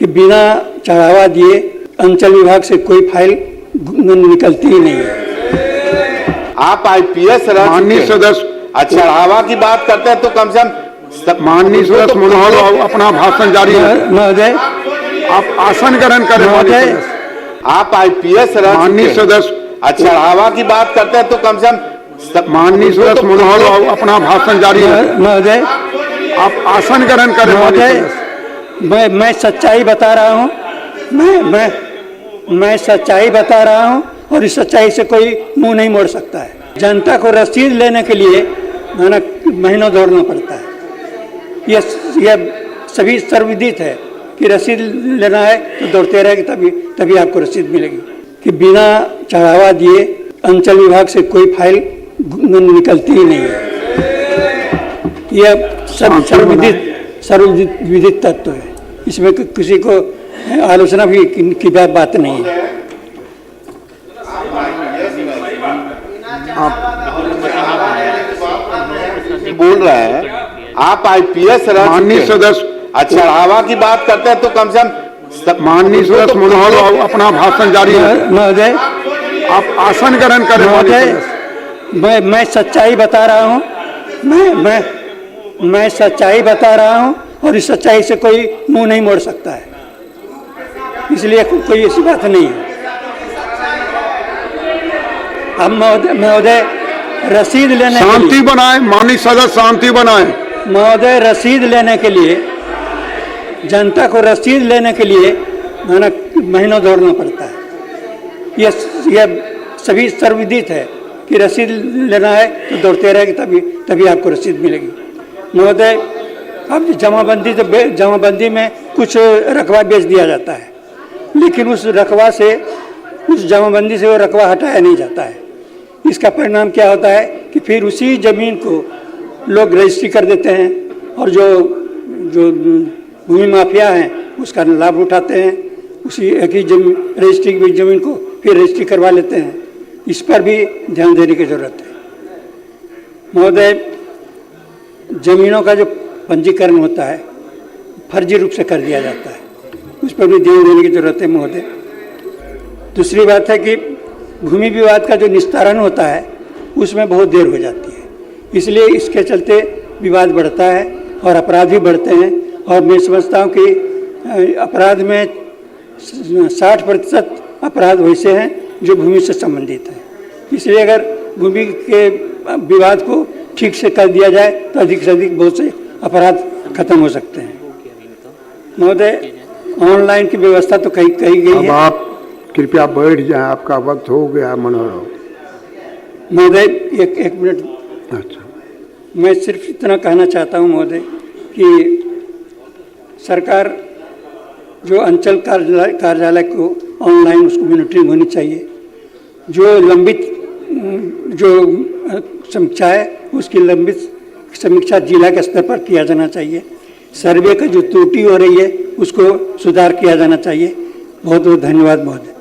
कि बिना चढ़ावा दिए अंचल विभाग से कोई फाइल निकलती ही नहीं है। आप आईपीएस माननीय सदस्य चढ़ावा की बात करते हैं तो कम से कम माननीय सदस्य मनोहर अपना भाषण जारी रखें। महोदय आप आसन ग्रहण करें। महोदय आप आईपीएस माननीय सदस्य चढ़ावा की बात करते हैं तो कम से कम माननीय सदस्य मनोहर अपना भाषण जारी रखें। महोदय आप आसन ग्रहण करें। महोदय मैं सच्चाई बता रहा हूँ। मैं सच्चाई बता रहा हूँ और इस सच्चाई से कोई मुंह नहीं मोड़ सकता है। जनता को रसीद लेने के लिए महीनों दौड़ना पड़ता है। यह सभी सर्वविदित है कि रसीद लेना है तो दौड़ते रहेंगे तभी आपको रसीद मिलेगी। कि बिना चढ़ावा दिए अंचल विभाग से कोई फाइल निकलती ही नहीं है। यह सब सर्वविदित तत्व है। इसमें किसी को आलोचना भी की बात नहीं है। बोल रहे हैं आप आईपीएस माननीय सदस्य चढ़ावा की बात करते हैं तो कम से कम माननीय सदस्य मनोहर अपना भाषण जारी रखें। महोदय आप आसन ग्रहण करें। महोदय मैं सच्चाई बता रहा हूँ। मैं सच्चाई बता रहा हूँ और इस सच्चाई से कोई मुंह नहीं मोड़ सकता है। इसलिए कोई ऐसी बात नहीं है। अब महोदय रसीद लेने शांति बनाए। माननीय सदस्य शांति बनाए। महोदय रसीद लेने के लिए जनता को रसीद लेने के लिए महीनों दौड़ना पड़ता है। यह सभी सर्वविदित है कि रसीद लेना है तो दौड़ते रहेंगे तभी आपको रसीद मिलेगी। महोदय अब जमाबंदी में कुछ रकबा बेच दिया जाता है, लेकिन उस जमाबंदी से वो रकबा हटाया नहीं जाता है। इसका परिणाम क्या होता है कि फिर उसी ज़मीन को लोग रजिस्ट्री कर देते हैं और जो भूमि माफिया हैं उसका लाभ उठाते हैं। उसी एक ही रजिस्ट्री की ज़मीन को फिर रजिस्ट्री करवा लेते हैं। इस पर भी ध्यान देने की ज़रूरत है। महोदय ज़मीनों का जो पंजीकरण होता है फर्जी रूप से कर दिया जाता है, उस पर भी ध्यान देने की ज़रूरत है महोदय। दूसरी बात है कि भूमि विवाद का जो निस्तारण होता है उसमें बहुत देर हो जाती है, इसलिए इसके चलते विवाद बढ़ता है और अपराध भी बढ़ते हैं। और मैं समझता हूँ कि अपराध में 60% अपराध वैसे हैं जो भूमि से संबंधित हैं। इसलिए अगर भूमि के विवाद को ठीक से कर दिया जाए तो अधिक से अधिक बहुत से अपराध खत्म हो सकते हैं। महोदय ऑनलाइन की व्यवस्था तो कही गई है। आप कृपया बैठ जाएं, आपका वक्त हो गया। मनोहर महोदय एक मिनट। अच्छा, मैं सिर्फ इतना कहना चाहता हूं महोदय कि सरकार जो अंचल कार्यालय को ऑनलाइन उसको मॉनिटरिंग होनी चाहिए। जो लंबित जो समीक्षा है उसकी लंबित समीक्षा जिला के स्तर पर किया जाना चाहिए। सर्वे का जो त्रुटि हो रही है उसको सुधार किया जाना चाहिए। बहुत बहुत धन्यवाद महोदय।